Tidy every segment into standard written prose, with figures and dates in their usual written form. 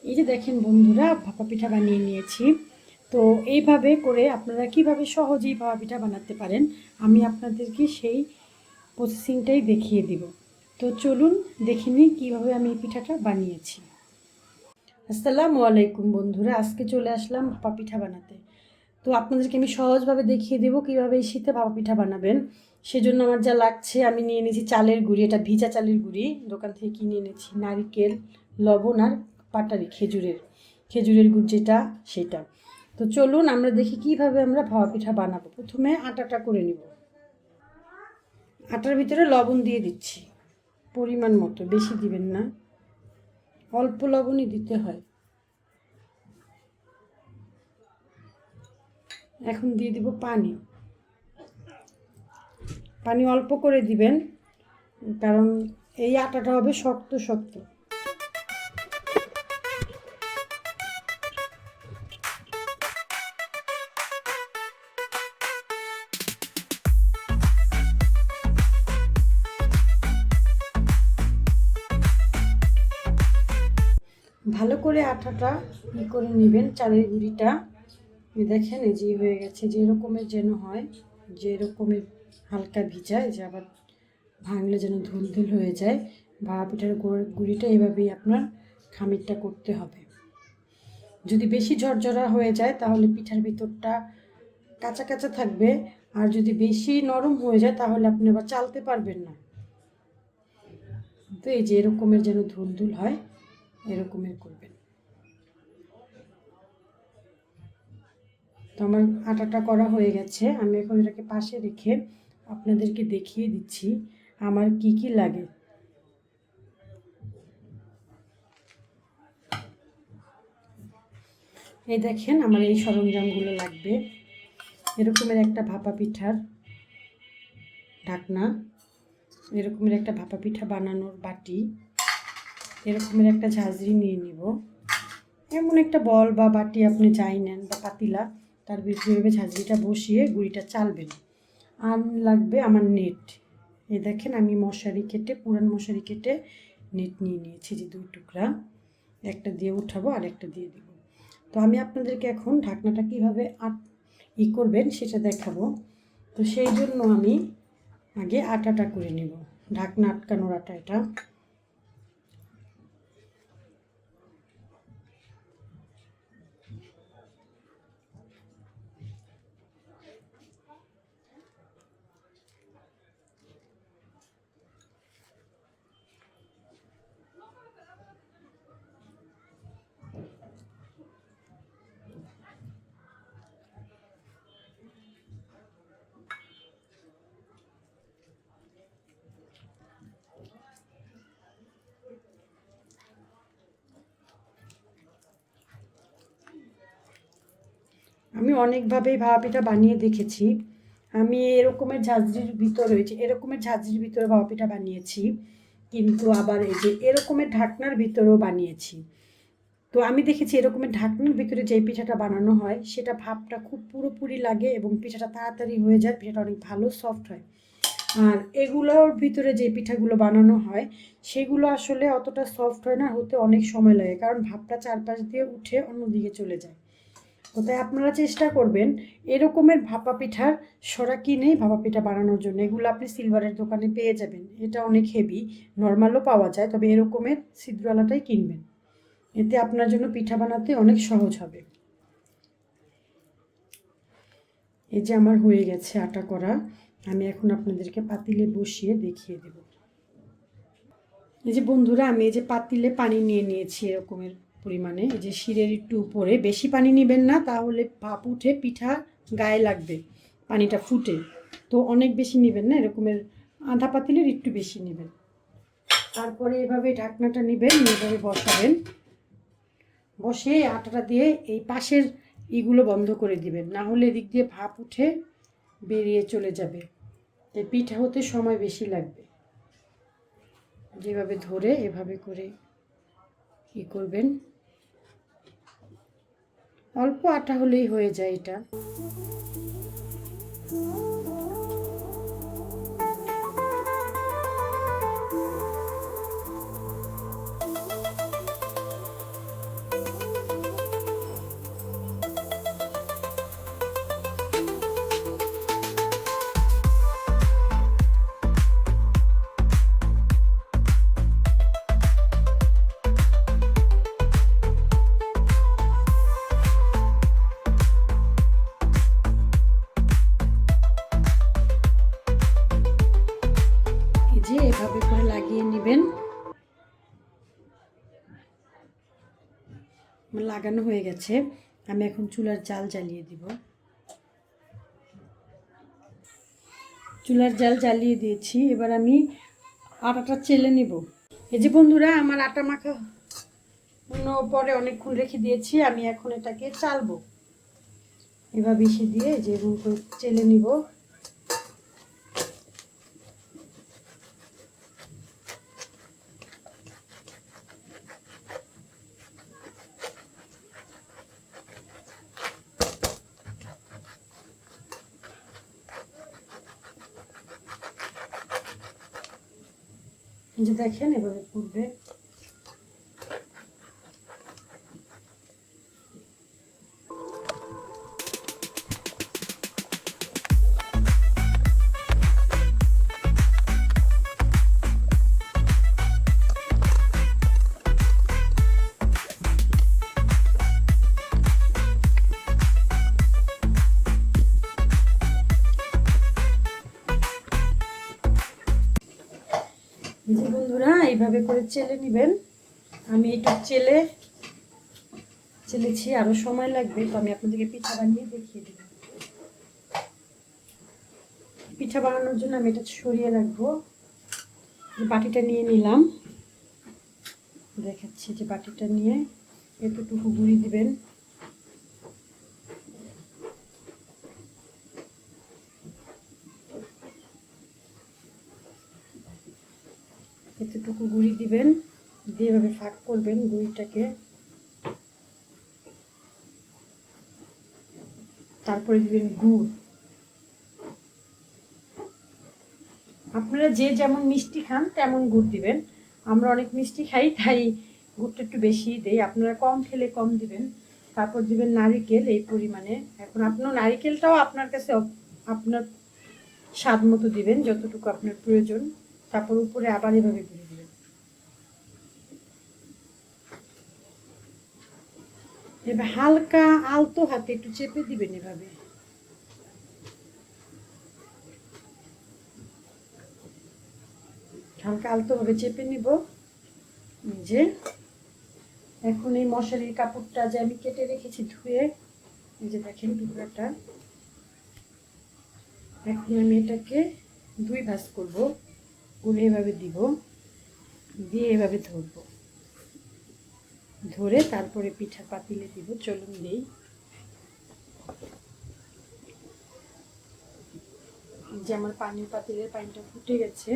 এই যে দেখেন বন্ধুরা, ভাপা পিঠা বানিয়ে নিয়েছি। তো এইভাবে করে আপনারা কিভাবে সহজেই ভাপা পিঠা বানাতে পারেন আমি আপনাদেরকে সেই প্রসেসিংটাই দেখিয়ে দিব। তো চলুন দেখে নিই কীভাবে আমি এই পিঠাটা বানিয়েছি। আসসালামু আলাইকুম বন্ধুরা, আজকে চলে আসলাম ভাপা পিঠা বানাতে। তো আপনাদেরকে আমি সহজভাবে দেখিয়ে দেবো কীভাবে এই শীতে ভাপা পিঠা বানাবেন। সেজন্য আমার যা লাগছে, আমি নিয়ে নিয়েছি চালের গুঁড়ি, এটা ভিজা চালের গুঁড়ি, দোকান থেকে কিনে এনেছি। নারিকেল, লবণ আর পাটালি, খেজুরের গুড় যেটা সেটা। তো চলুন আমরা দেখি কিভাবে আমরা ভাপা পিঠা বানাবো। প্রথমে আটাটা করে নিব। আটার ভিতরে লবণ দিয়ে দিচ্ছি পরিমাণ মতো, বেশি দিবেন না, অল্প লবণই দিতে হয়। এখন দিয়ে দিব পানি। পানি অল্প করে দিবেন, কারণ এই আটাটা হবে শক্ত শক্ত। ভালো করে আটাটা করে নেবেন, চালের গুঁড়িটা। দেখেন এই যে হয়ে গেছে, যে রকমের যেন হয়, যে রকমের হালকা ভিজা, যে আবার ভাঙলে যেন ধুলধুল হয়ে যায়। ভাপা পিঠার গুঁড়িটা এভাবেই আপনার খামিরটা করতে হবে। যদি বেশি ঝরঝরা হয়ে যায় তাহলে পিঠার ভিতরটা কাঁচা কাঁচা থাকবে, আর যদি বেশি নরম হয়ে যায় তাহলে আপনি আবার চালতে পারবেন না। তো এই যে এরকমের যেন ধুলধুল হয়, এরকমের করবেন। তো আমার আটাটা করা হয়ে গেছে, আমি এখন এটাকে পাশে রেখে আপনাদেরকে দেখিয়ে দিচ্ছি আমার কি কি লাগে। এই দেখেন আমার এই সরঞ্জামগুলো লাগবে। এরকমের একটা ভাপা পিঠার ঢাকনা, এরকমের একটা ভাপা পিঠা বানানোর বাটি, এরকমের একটা ঝাঁঝরি নিয়ে নিব। এমন একটা বল বা বাটি আপনি যাই নেন বা পাতিলা, তার ভিতরে ঝাঁঝরিটা বসিয়ে গুঁড়িটা চালবেন। আর লাগবে আমার নেট। এই দেখেন আমি মশারি কেটে, পুরান মশারি কেটে নেট নিয়ে নিয়েছি, যে 2 টুকরা, একটা দিয়ে উঠাবো আর একটা দিয়ে দিব। তো আমি আপনাদেরকে এখন ঢাকনাটা কীভাবে করবেন সেটা দেখাবো। তো সেই জন্য আমি আগে আটাটা করে নেব, ঢাকনা আটকানোর আটা এটা। আমি অনেকভাবেই ভাপা পিঠা বানিয়ে দেখেছি। আমি এরকমের ঝাঁঝরির ভিতরে, এরকমের ঝাঁঝরির ভিতরে ভাপা পিঠা বানিয়েছি, কিন্তু আবার এই যে এরকমের ঢাকনার ভিতরেও বানিয়েছি। তো আমি দেখেছি এরকমের ঢাকনার ভিতরে যে পিঠাটা বানানো হয় সেটা ভাপটা খুব পুরোপুরি লাগে এবং পিঠাটা তাড়াতাড়ি হয়ে যায়, পিঠাটা অনেক ভালো সফট হয়। আর এগুলোর ভিতরে যে পিঠাগুলো বানানো হয় সেগুলো আসলে অতটা সফট হয় না, হতে অনেক সময় লাগে, কারণ ভাপটা চারপাশ দিয়ে উঠে অন্যদিকে চলে যায়। তো তাই আপনারা চেষ্টা করবেন এরকমের ভাপা পিঠার সরা কিনেই ভাপা পিঠা বানানোর জন্য। এগুলো আপনি সিলভারের দোকানে পেয়ে যাবেন, এটা অনেক হেভি, নর্মালও পাওয়া যায়, তবে এরকমের ছিদ্রওয়ালাটাই কিনবেন, এতে আপনার জন্য পিঠা বানাতে অনেক সহজ হবে। এই যে আমার হয়ে গেছে আটা করা, আমি এখন আপনাদেরকে পাতিলে বসিয়ে দেখিয়ে দেব। এই যে বন্ধুরা, আমি এই যে পাতিলে পানি নিয়ে নিয়েছি এরকমের পরিমাণে, এই যে শিরের একটু উপরে, বেশি পানি নেবেন না, তাহলে ভাপ উঠে পিঠা গায়ে লাগবে, পানিটা ফুটে। তো অনেক বেশি নেবেন না, এরকমের আধা পাতিলের একটু বেশি নেবেন। তারপরে এভাবে ঢাকনাটা নেবেন, এভাবে বসাবেন, বসে আটাটা দিয়ে এই পাশের ইগুলো বন্ধ করে দিবেন, না হলে এদিক দিয়ে ভাপ উঠে বেরিয়ে চলে যাবে, এই পিঠা হতে সময় বেশি লাগবে। যেভাবে ধরে এভাবে করে করবেন, অল্প আটা হলেই হয়ে যায় এটা। লাগানো হয়ে গেছে। আমি এখন চুলার জাল জ্বালিয়ে দিব। চুলার জাল জ্বালিয়ে দিয়েছি। এবার আমি আটাটা চেলে নিব। এই যে বন্ধুরা, আমার আটা মাখা পরে অনেকক্ষণ রেখে দিয়েছি। আমি এখন এটাকে চালবো। এবার বেশি দিয়ে যে চেলে নিব। যে দেখেন এভাবে করবে। যে বন্ধুরা, এইভাবে করে চেলে নেবেন। আমি একটু চেলেছি, আরো সময় লাগবে, তো আমি আপনাদেরকে পিঠা বানিয়ে দেখিয়ে দেব। পিঠা বানানোর জন্য আমি এটা সরিয়ে রাখবো। বাটিটা নিয়ে নিলাম, দেখাচ্ছি। যে বাটিটা নিয়ে এতটুকু গুঁড়ি দিবেন। এতটুকু গুঁড়ি দিবেন, দিয়ে এভাবে ফাঁক করবেন গুঁড়িটাকে। তারপরে দিবেন গুড়। আপনারা যে যেমন মিষ্টি খান তেমন গুড় দিবেন। আমরা অনেক মিষ্টি খাই, তাই গুড়টা একটু বেশি দেই। আপনারা কম খেলে কম দিবেন। তারপর দিবেন নারিকেল এই পরিমাণে। এখন আপনার নারিকেলটাও আপনার কাছে আপনার স্বাদ মতো দিবেন, যতটুকু আপনার প্রয়োজন। তারপর উপরে আবার এভাবে গুঁড়ি দিবেন। এবার হালকা আলতো হাতে একটু চেপে দিবেন এভাবে। হালকা আলতোভাবে চেপে নিব। যে এখন এই মশারির কাপড়টা যে আমি কেটে রেখেছি ধুয়ে, এই যে দেখেন টুকরাটা, এখন আমি এটাকে 2 ভাঁজ করব। করে এভাবে দিব, দিয়ে এভাবে ধরবো। ধরে তারপরে পিঠা পাতিলে দিব। চলুন দিই। যে আমার পানির পাতিলের পানিটা ফুটে গেছে,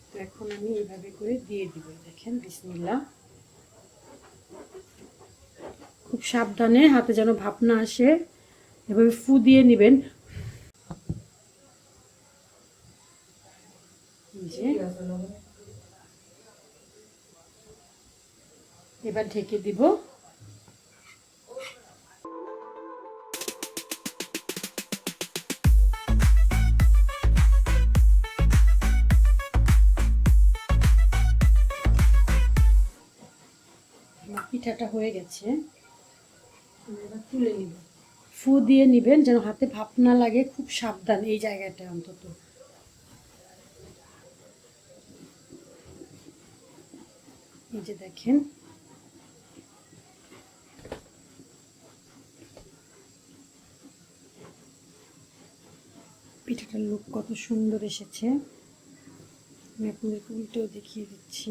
তো এখন আমি এইভাবে করে দিয়ে দিব। দেখেন, বিসমিল্লাহ। খুব সাবধানে, হাতে যেন ভাপ না আসে, এভাবে ফু দিয়ে নেবেন। এবার ঢেকে দিব। পিঠাটা হয়ে গেছে, এবার তুলে নিব। ফু দিয়ে নিবেন যেন হাতে ভাপ না লাগে। খুব সাবধান এই জায়গাটা অন্তত। এই যে দেখেন, পিঠাটার লুক কত সুন্দর এসেছে। আমি আপনাদেরকে উল্টেও দেখিয়ে দিচ্ছি।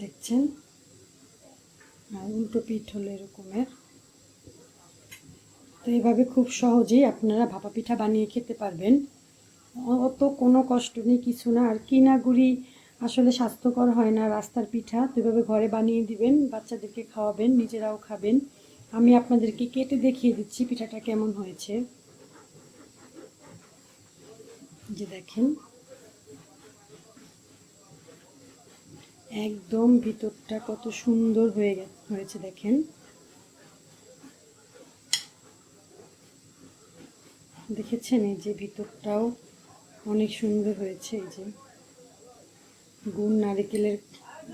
দেখছেন, আর উল্টো পিঠ হলো এরকমের। তো এইভাবে খুব সহজেই আপনারা ভাপা পিঠা বানিয়ে খেতে পারবেন। অত কোনো কষ্ট নেই, কিছু না। আর কিনা গুড়ি আসলে স্বাস্থ্যকর হয় না। রাস্তার পিঠা তো এভাবে ঘরে বানিয়ে দিবেন, বাচ্চাদেরকে খাওয়াবেন, নিজেরাও খাবেন। আমি আপনাদেরকে কেটে দেখিয়ে দিচ্ছি পিঠাটা কেমন হয়েছে। যে দেখেন, একদম ভিতরটা কত সুন্দর হয়েছে দেখেন। দেখেছেন, এই যে ভিতরটাও অনেক সুন্দর হয়েছে। এই যে গুড় নারকেলের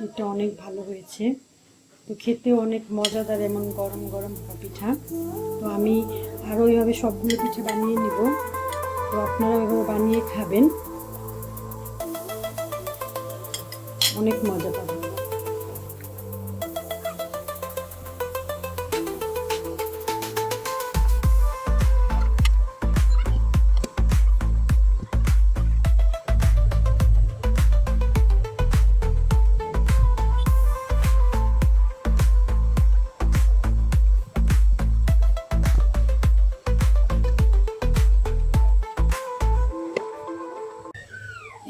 এটা অনেক ভালো হয়েছে। তো খেতেও অনেক মজাদার, এমন গরম গরম পিঠা। তো আমি আরও এইভাবে সবগুলো পিঠা বানিয়ে নিব। তো আপনারা এভাবে বানিয়ে খাবেন, অনেক মজা পাবেন।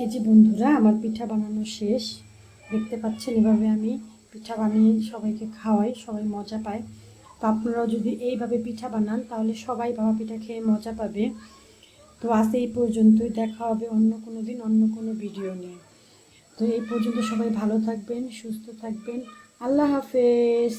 এই যে বন্ধুরা, আমার পিঠা বানানো শেষ। দেখতে পাচ্ছেন এভাবে আমি পিঠা বানিয়ে সবাইকে খাওয়াই, সবাই মজা পায়। তো আপনারাও যদি এইভাবে পিঠা বানান তাহলে সবাই ভাপা পিঠা খেয়ে মজা পাবে। তো আজ এই পর্যন্তই, দেখা হবে অন্য কোনো দিন অন্য কোনো ভিডিও নিয়ে। তো এই পর্যন্ত সবাই ভালো থাকবেন, সুস্থ থাকবেন। আল্লাহ হাফেজ।